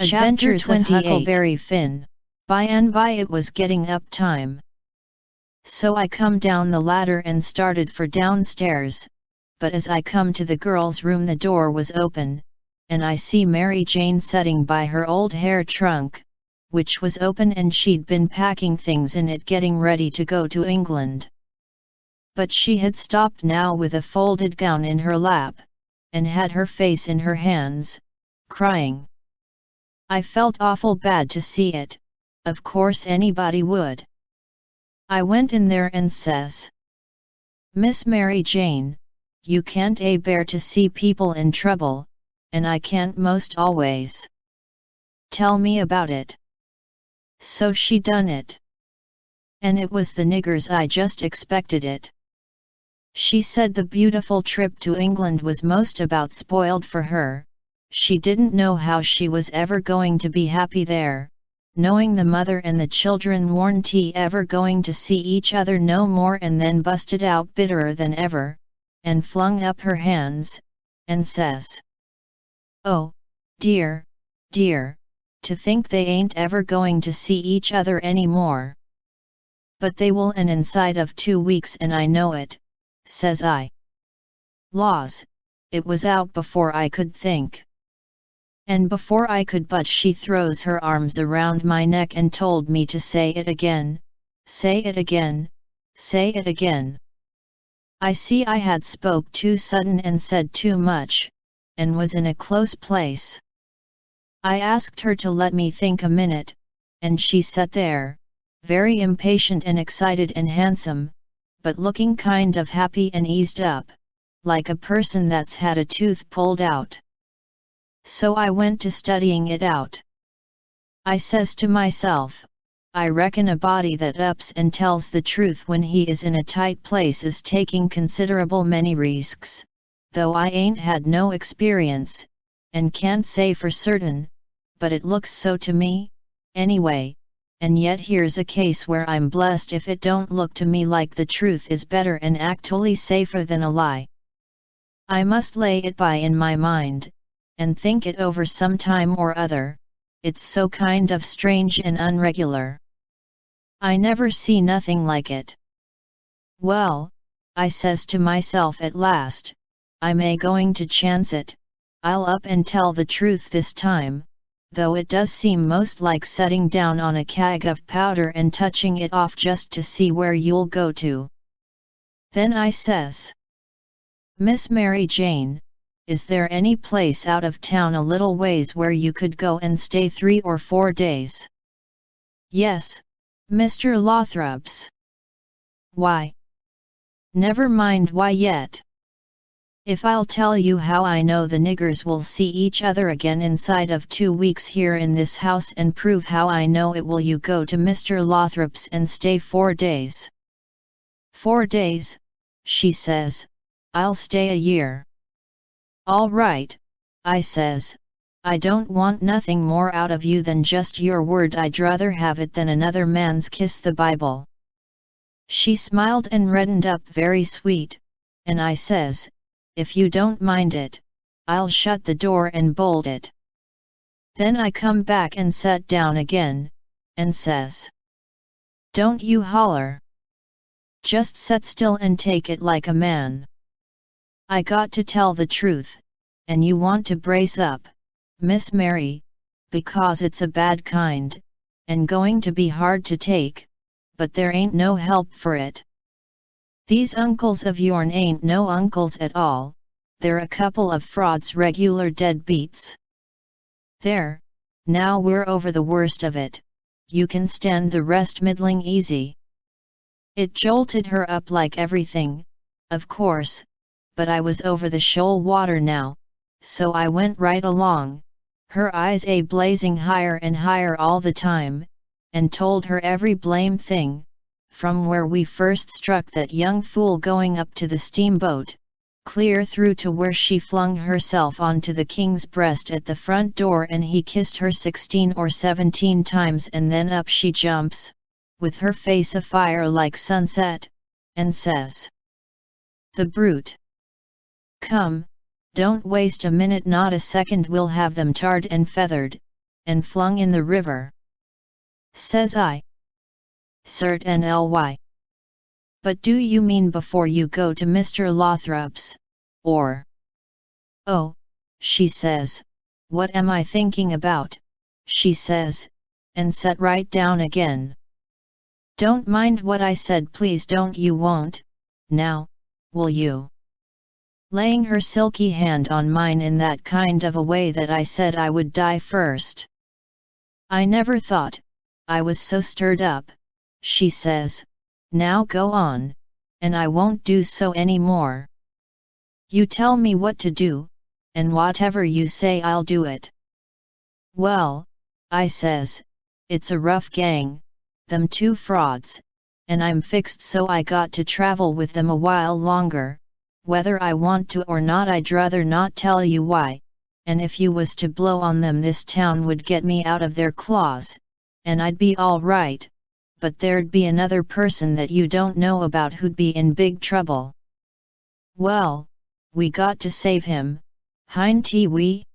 Adventures of Huckleberry Finn. By and by it was getting up time. So I come down the ladder and started for downstairs, but as I come to the girls' room the door was open, and I see Mary Jane sitting by her old hair trunk, which was open and she'd been packing things in it getting ready to go to England. But she had stopped now with a folded gown in her lap, and had her face in her hands, crying. I felt awful bad to see it, of course anybody would. I went in there and says, "Miss Mary Jane, you can't bear to see people in trouble, and I can't most always. Tell me about it." So she done it. And it was the niggers I just expected it. She said the beautiful trip to England was most about spoiled for her. She didn't know how she was ever going to be happy there, knowing the mother and the children weren't ever going to see each other no more, and then busted out bitterer than ever, and flung up her hands, and says, "Oh, dear, dear, to think they ain't ever going to see each other any more. But they will, and inside of 2 weeks, and I know it," says I. Laws, it was out before I could think. And before I could budge she throws her arms around my neck and told me to say it again, say it again, say it again. I see I had spoke too sudden and said too much, and was in a close place. I asked her to let me think a minute, and she sat there, very impatient and excited and handsome, but looking kind of happy and eased up, like a person that's had a tooth pulled out. So I went to studying it out. I says to myself, I reckon a body that ups and tells the truth when he is in a tight place is taking considerable many risks, though I ain't had no experience, and can't say for certain, but it looks so to me, anyway, and yet here's a case where I'm blessed if it don't look to me like the truth is better and actually safer than a lie. I must lay it by in my mind, and think it over some time or other, it's so kind of strange and unregular. I never see nothing like it. Well, I says to myself at last, I may going to chance it, I'll up and tell the truth this time, though it does seem most like setting down on a keg of powder and touching it off just to see where you'll go to. Then I says, "Miss Mary Jane, is there any place out of town a little ways where you could go and stay 3 or 4 days?" "Yes, Mr. Lothrop's." "Why?" "Never mind why yet. If I'll tell you how I know the niggers will see each other again inside of 2 weeks here in this house, and prove how I know it, will you go to Mr. Lothrop's and stay 4 days? 4 days, she says, I'll stay a year. All right, I says, I don't want nothing more out of you than just your word. I'd rather have it than another man's kiss the Bible. She smiled and reddened up very sweet, and I says, if you don't mind it, I'll shut the door and bolt it. Then I come back and sat down again, and says, don't you holler. Just set still and take it like a man. I got to tell the truth, and you want to brace up, Miss Mary, because it's a bad kind, and going to be hard to take, but there ain't no help for it. These uncles of yourn ain't no uncles at all, they're a couple of frauds, regular deadbeats. There, now we're over the worst of it, you can stand the rest middling easy. It jolted her up like everything, of course, but I was over the shoal water now, so I went right along, her eyes blazing higher and higher all the time, and told her every blame thing, from where we first struck that young fool going up to the steamboat, clear through to where she flung herself onto the king's breast at the front door and he kissed her 16 or 17 times, and then up she jumps, with her face afire like sunset, and says, the brute! Come, don't waste a minute, not a second, we'll have them tarred and feathered, and flung in the river. Says I. Certainly. But do you mean before you go to Mr. Lothrop's, or? Oh, she says, what am I thinking about, she says, and sat right down again. Don't mind what I said, please don't, you won't, now, will you? Laying her silky hand on mine in that kind of a way that I said I would die first. I never thought I was so stirred up, she says. Now go on, and I won't do so any more. You tell me what to do, and whatever you say I'll do it. Well, I says, it's a rough gang, them two frauds, and I'm fixed so I got to travel with them a while longer, whether I want to or not. I'd rather not tell you why, and if you was to blow on them this town would get me out of their claws, and I'd be all right. But there'd be another person that you don't know about who'd be in big trouble. Well, we got to save him, hain't we?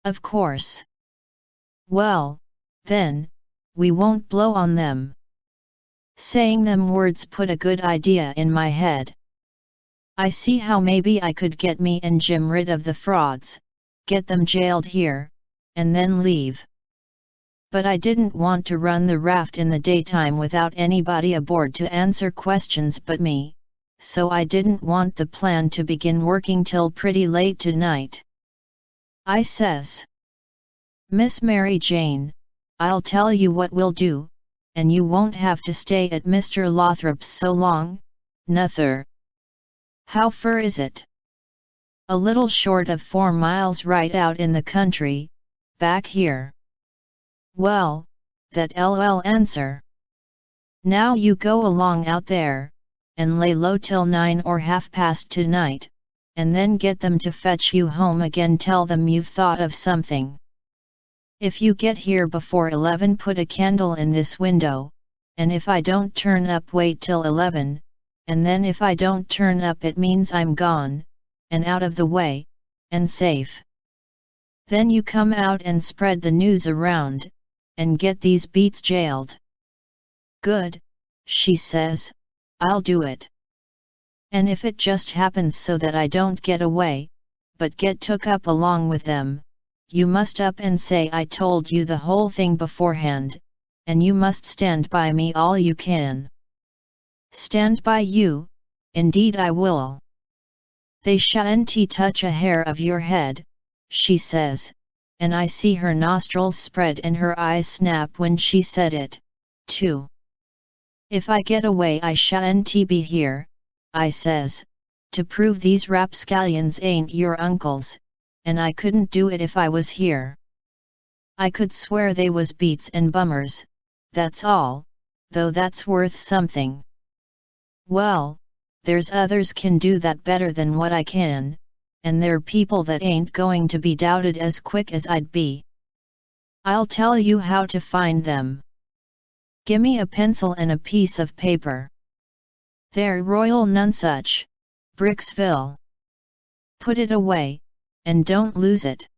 Of course. Well, then, we won't blow on them. Saying them words put a good idea in my head. I see how maybe I could get me and Jim rid of the frauds, get them jailed here, and then leave. But I didn't want to run the raft in the daytime without anybody aboard to answer questions but me, so I didn't want the plan to begin working till pretty late tonight. I says, Miss Mary Jane, I'll tell you what we'll do, and you won't have to stay at Mr. Lothrop's so long, nuther. How fur is it? A little short of 4 miles right out in the country, back here. Well, that'll answer. Now you go along out there, and lay low till 9 or 2:30 tonight, and then get them to fetch you home again. Tell them you've thought of something. If you get here before 11, put a candle in this window, and if I don't turn up wait till 11, and then if I don't turn up it means I'm gone, and out of the way, and safe. Then you come out and spread the news around, and get these beats jailed. Good, she says, I'll do it. And if it just happens so that I don't get away, but get took up along with them, you must up and say I told you the whole thing beforehand, and you must stand by me all you can. Stand by you, indeed I will. They shan't touch a hair of your head, she says, and I see her nostrils spread and her eyes snap when she said it, too. If I get away I shan't be here, I says, to prove these rapscallions ain't your uncles, and I couldn't do it if I was here. I could swear they was beats and bummers, that's all, though that's worth something. Well, there's others can do that better than what I can, and they're people that ain't going to be doubted as quick as I'd be. I'll tell you how to find them. Gimme a pencil and a piece of paper. There, Royal Nonsuch, Bricksville. Put it away, and don't lose it.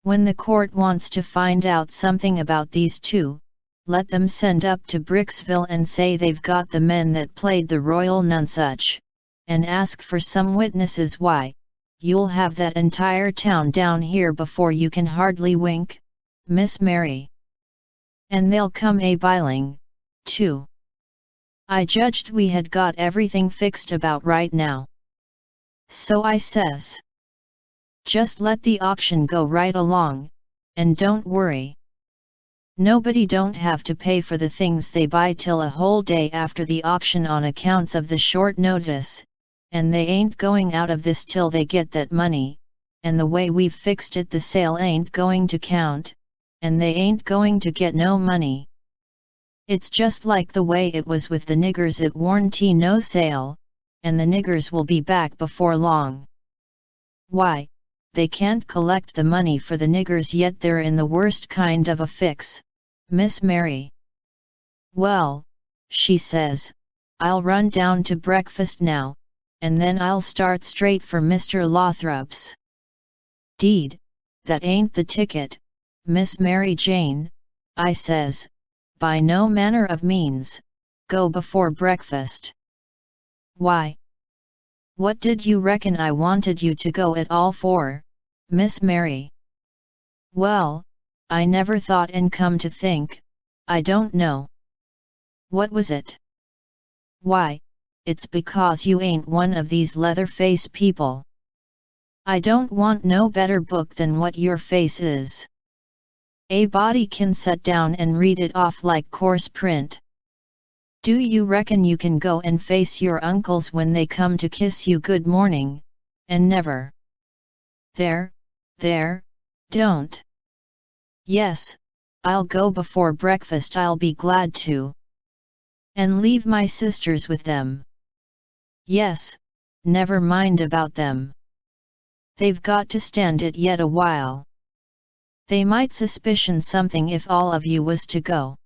When the court wants to find out something about these two, let them send up to Bricksville and say they've got the men that played the Royal Nonsuch, and ask for some witnesses. Why, you'll have that entire town down here before you can hardly wink, Miss Mary. And they'll come a-biling, too. I judged we had got everything fixed about right now. So I says, just let the auction go right along, and don't worry. Nobody don't have to pay for the things they buy till a whole day after the auction on accounts of the short notice, and they ain't going out of this till they get that money, and the way we've fixed it the sale ain't going to count, and they ain't going to get no money. It's just like the way it was with the niggers at Warranty No Sale, and the niggers will be back before long. Why, they can't collect the money for the niggers yet, they're in the worst kind of a fix, Miss Mary. Well, she says, I'll run down to breakfast now, and then I'll start straight for Mr. Lothrop's. Deed, that ain't the ticket, Miss Mary Jane, I says, by no manner of means, go before breakfast. Why? What did you reckon I wanted you to go at all for, Miss Mary? Well, I never thought and come to think, I don't know. What was it? Why, it's because you ain't one of these leather-face people. I don't want no better book than what your face is. A body can set down and read it off like coarse print. Do you reckon you can go and face your uncles when they come to kiss you good morning, and never? There, don't. Yes, I'll go before breakfast, I'll be glad to. And leave my sisters with them. Yes, never mind about them. They've got to stand it yet a while. They might suspicion something if all of you was to go.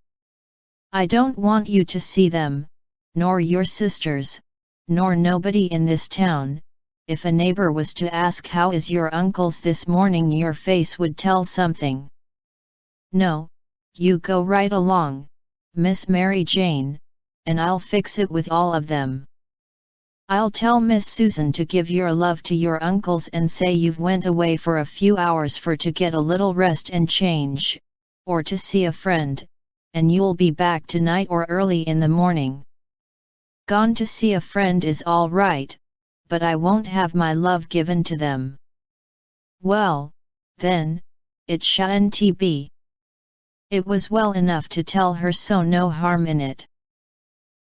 I don't want you to see them, nor your sisters, nor nobody in this town. If a neighbor was to ask how is your uncles this morning, your face would tell something. No, you go right along, Miss Mary Jane, and I'll fix it with all of them. I'll tell Miss Susan to give your love to your uncles and say you've went away for a few hours for to get a little rest and change, or to see a friend, and you'll be back tonight or early in the morning. Gone to see a friend is all right, but I won't have my love given to them. Well, then, it shan't be. It was well enough to tell her so, no harm in it.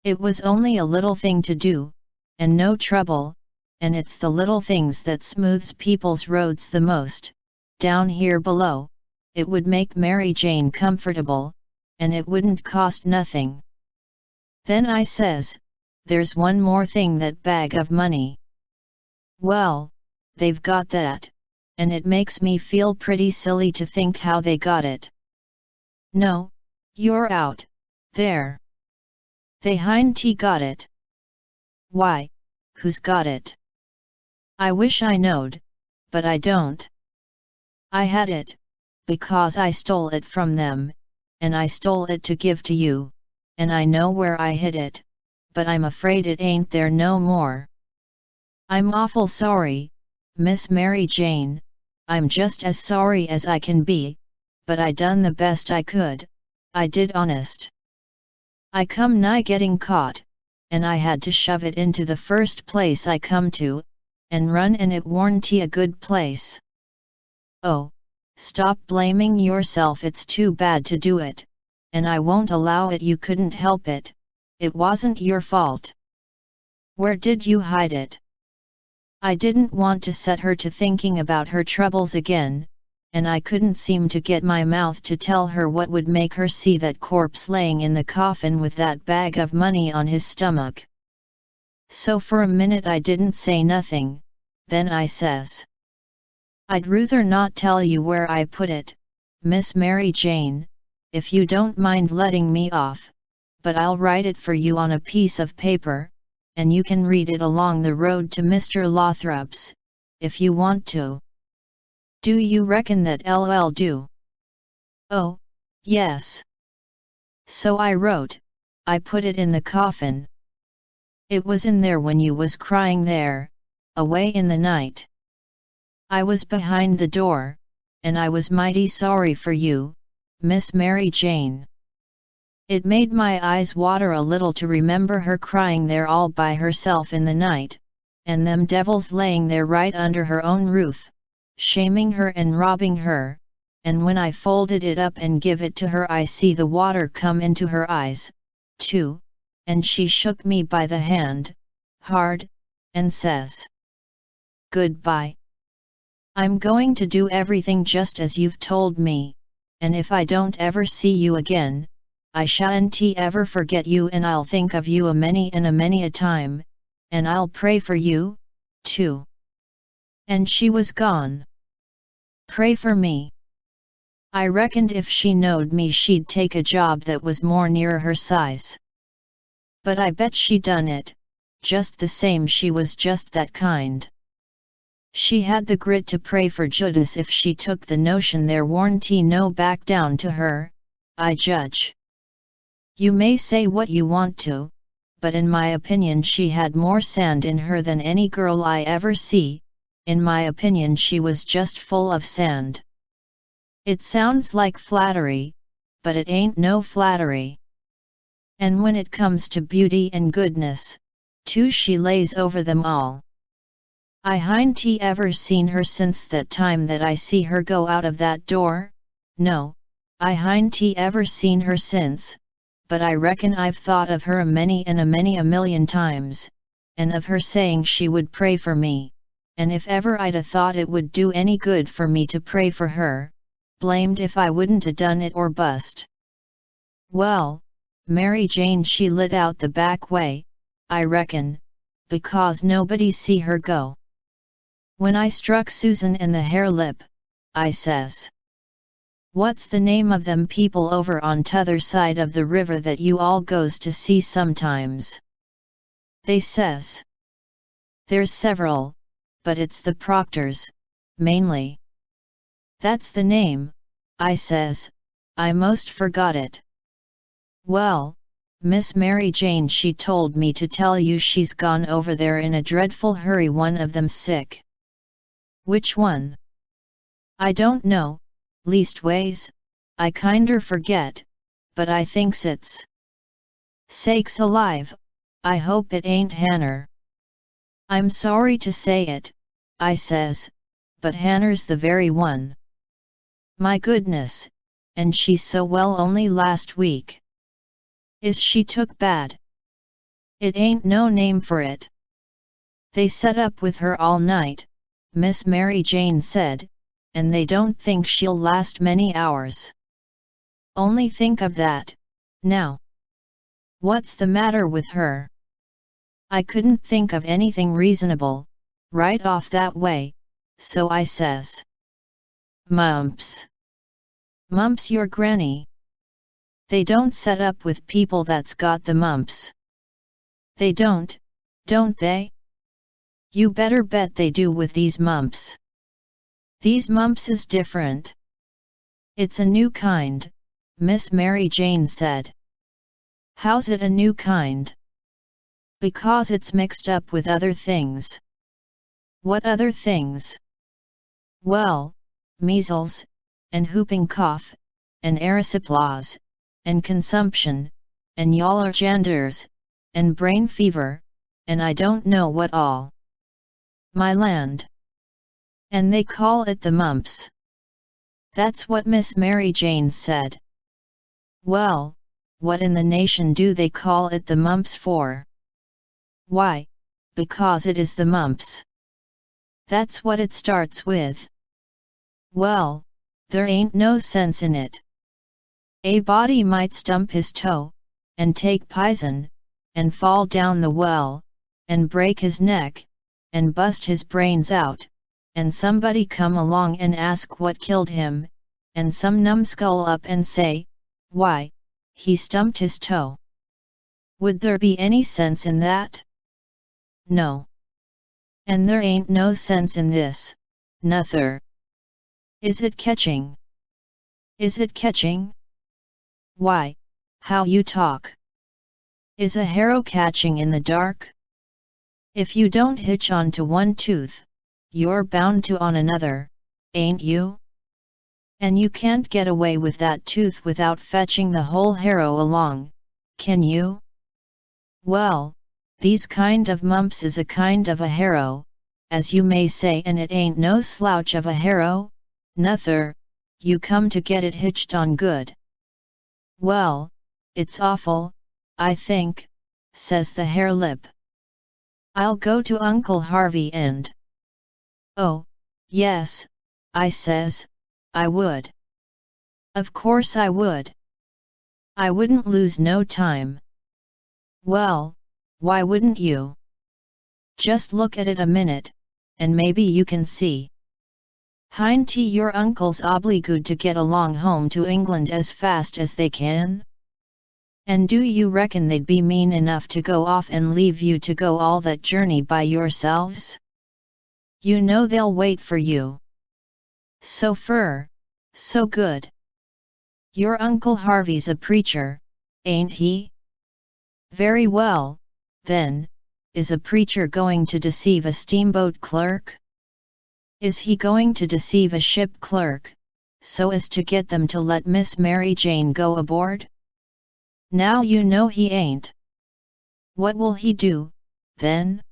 It was only a little thing to do, and no trouble, and it's the little things that smooths people's roads the most. Down here below, it would make Mary Jane comfortable, and it wouldn't cost nothing. Then I says, there's one more thing, that bag of money. Well, they've got that, and it makes me feel pretty silly to think how they got it. No, you're out, there. They hain't got it. Why, who's got it? I wish I knowed, but I don't. I had it, because I stole it from them, and I stole it to give to you, and I know where I hid it, but I'm afraid it ain't there no more. I'm awful sorry, Miss Mary Jane, I'm just as sorry as I can be, but I done the best I could, I did honest. I come nigh getting caught, and I had to shove it into the first place I come to, and run, and it warn't a good place. Oh, stop blaming yourself, it's too bad to do it, and I won't allow it, you couldn't help it, it wasn't your fault. Where did you hide it? I didn't want to set her to thinking about her troubles again, and I couldn't seem to get my mouth to tell her what would make her see that corpse laying in the coffin with that bag of money on his stomach. So for a minute I didn't say nothing, then I says, I'd ruther not tell you where I put it, Miss Mary Jane, if you don't mind letting me off, but I'll write it for you on a piece of paper, and you can read it along the road to Mr. Lothrop's, if you want to. Do you reckon that LL do? Oh, yes. So I wrote, I put it in the coffin. It was in there when you was crying there, away in the night. I was behind the door, and I was mighty sorry for you, Miss Mary Jane. It made my eyes water a little to remember her crying there all by herself in the night, and them devils laying there right under her own roof, shaming her and robbing her, and when I folded it up and give it to her I see the water come into her eyes, too, and she shook me by the hand, hard, and says, Goodbye. I'm going to do everything just as you've told me, and if I don't ever see you again, I shan't ever forget you, and I'll think of you a many a time, and I'll pray for you, too. And she was gone. Pray for me. I reckoned if she knowed me she'd take a job that was more near her size. But I bet she done it, just the same, she was just that kind. She had the grit to pray for Judas if she took the notion there warn't no back down to her, I judge. You may say what you want to, but in my opinion she had more sand in her than any girl I ever see. In my opinion she was just full of sand. It sounds like flattery, but it ain't no flattery. And when it comes to beauty and goodness, too, she lays over them all. I hain't ever seen her since that time that I see her go out of that door. No, I hain't ever seen her since, but I reckon I've thought of her a many a million times, and of her saying she would pray for me, and if ever I'd a thought it would do any good for me to pray for her, blamed if I wouldn't a done it or bust. Well, Mary Jane she lit out the back way, I reckon, because nobody see her go. When I struck Susan in the hare lip, I says, "What's the name of them people over on t'other side of the river that you all goes to see sometimes?" They says, "There's several, but it's the Proctors, mainly." "That's the name," I says, "I most forgot it." "Well, Miss Mary Jane she told me to tell you she's gone over there in a dreadful hurry, one of them's sick." "Which one?" "I don't know, leastways, I kinder forget, but I thinks it's—" "Sakes alive, I hope it ain't Hanner." "I'm sorry to say it," I says, "but Hanner's the very one." "My goodness, and she's so well only last week." "Is she took bad?" "It ain't no name for it. They set up with her all night," Miss Mary Jane said, "and they don't think she'll last many hours." "Only think of that, now! What's the matter with her?" I couldn't think of anything reasonable, right off that way, so I says, "Mumps." "Mumps your granny? They don't set up with people that's got the mumps." "They don't they? You better bet they do with these mumps. These mumps is different. It's a new kind," Miss Mary Jane said. "How's it a new kind?" "Because it's mixed up with other things." "What other things?" "Well, measles, and whooping cough, and erysipelas, and consumption, and yaller janders, and brain fever, and I don't know what all." "My land! And they call it the mumps?" "That's what Miss Mary Jane said." "Well, what in the nation do they call it the mumps for?" "Why, because it is the mumps. That's what it starts with." "Well, there ain't no sense in it. A body might stump his toe, and take pison, and fall down the well, and break his neck, and bust his brains out, and somebody come along and ask what killed him, and some numbskull up and say, 'Why, he stumped his toe.' Would there be any sense in that? No. And there ain't no sense in this, nuther. Is it catching? Is it catching? Why, how you talk! Is a harrow catching in the dark? If you don't hitch on to one tooth, you're bound to on another, ain't you? And you can't get away with that tooth without fetching the whole harrow along, can you? Well, these kind of mumps is a kind of a harrow, as you may say, and it ain't no slouch of a harrow, nuther, you come to get it hitched on good." "Well, it's awful, I think," says the hare lip. "I'll go to Uncle Harvey and—" "Oh, yes," I says, "I would. Of course I would. I wouldn't lose no time." "Well, why wouldn't you? Just look at it a minute, and maybe you can see. Hain't your uncles obliged to get along home to England as fast as they can? And do you reckon they'd be mean enough to go off and leave you to go all that journey by yourselves? You know they'll wait for you. So so good. Your Uncle Harvey's a preacher, ain't he? Very well, then, is a preacher going to deceive a steamboat clerk? Is he going to deceive a ship clerk, so as to get them to let Miss Mary Jane go aboard? Now you know he ain't. What will he do, then?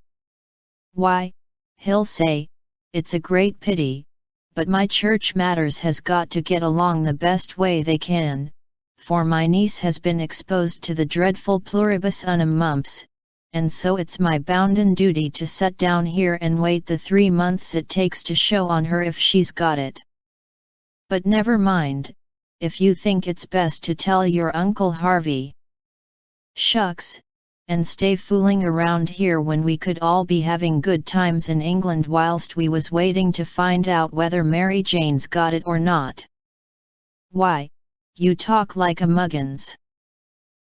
Why, he'll say, it's a great pity, but my church matters has got to get along the best way they can, for my niece has been exposed to the dreadful pluribus unum mumps, and so it's my bounden duty to set down here and wait the 3 months it takes to show on her if she's got it. But never mind, if you think it's best to tell your Uncle Harvey. Shucks, and stay fooling around here when we could all be having good times in England whilst we was waiting to find out whether Mary Jane's got it or not. Why, you talk like a muggins.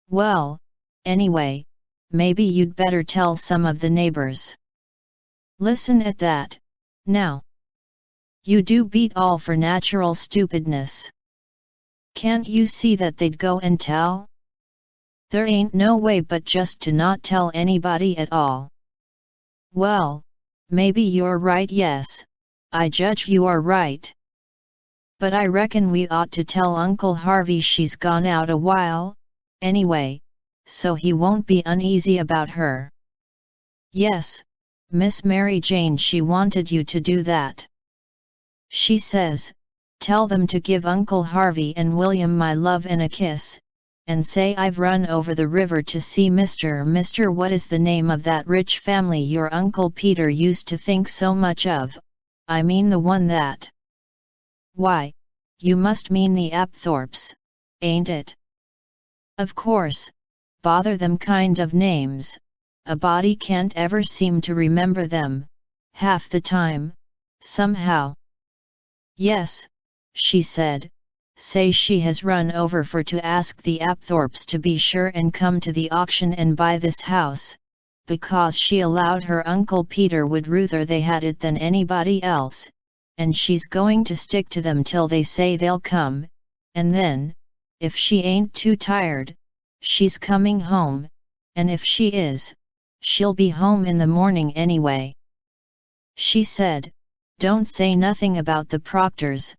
Well, anyway, maybe you'd better tell some of the neighbors. Listen at that, now. You do beat all for natural stupidness. Can't you see that they'd go and tell? There ain't no way but just to not tell anybody at all. Well, maybe you're right, yes, I judge you are right. But I reckon we ought to tell Uncle Harvey she's gone out a while, anyway, so he won't be uneasy about her. Yes, Miss Mary Jane, she wanted you to do that. She says, tell them to give Uncle Harvey and William my love and a kiss, and say I've run over the river to see Mr. what is the name of that rich family your Uncle Peter used to think so much of, I mean the one that. Why, you must mean the Apthorpes, ain't it? Of course, bother them kind of names, a body can't ever seem to remember them, half the time, somehow. Yes, she said, say she has run over for to ask the Apthorpes to be sure and come to the auction and buy this house, because she allowed her Uncle Peter would ruther they had it than anybody else, and she's going to stick to them till they say they'll come, and then, if she ain't too tired, she's coming home, and if she is, she'll be home in the morning anyway. She said, don't say nothing about the Proctors,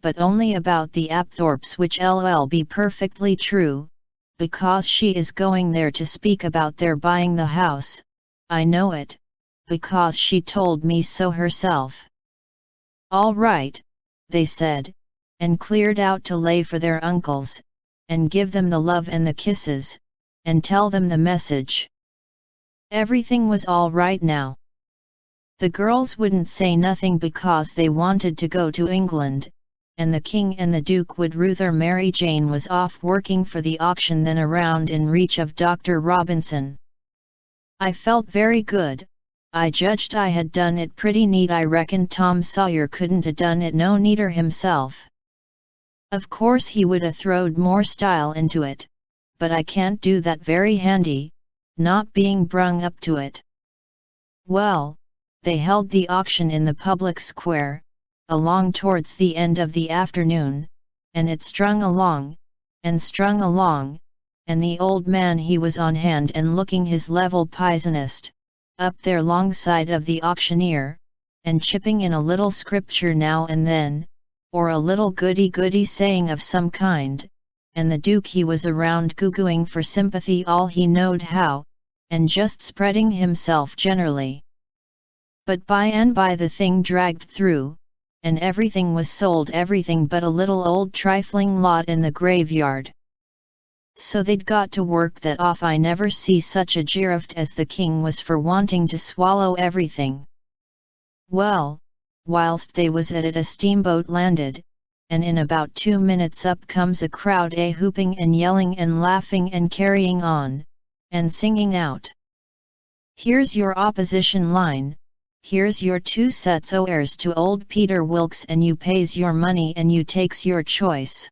but only about the Apthorpes, which LL be perfectly true, because she is going there to speak about their buying the house. I know it, because she told me so herself. All right, they said, and cleared out to lay for their uncles, and give them the love and the kisses, and tell them the message. Everything was all right now. The girls wouldn't say nothing because they wanted to go to England, and the King and the Duke would ruther Mary Jane was off working for the auction than around in reach of Dr. Robinson. I felt very good. I judged I had done it pretty neat. I reckoned Tom Sawyer couldn't a done it no neater himself. Of course he would a throwed more style into it, but I can't do that very handy, not being brung up to it. Well, they held the auction in the public square, along towards the end of the afternoon, and it strung along, and the old man he was on hand and looking his level pisonist, up there long side of the auctioneer, and chipping in a little scripture now and then, or a little goody saying of some kind, and the Duke he was around goo-gooing for sympathy all he knowed how, and just spreading himself generally. But by and by the thing dragged through, and everything was sold, everything but a little old trifling lot in the graveyard. So they'd got to work that off. I never see such a giraft as the King was for wanting to swallow everything. Well, whilst they was at it a steamboat landed, and in about 2 minutes up comes a crowd hooping and yelling and laughing and carrying on, and singing out. Here's your opposition line. Here's your 2 sets o' heirs to old Peter Wilkes, and you pays your money and you takes your choice.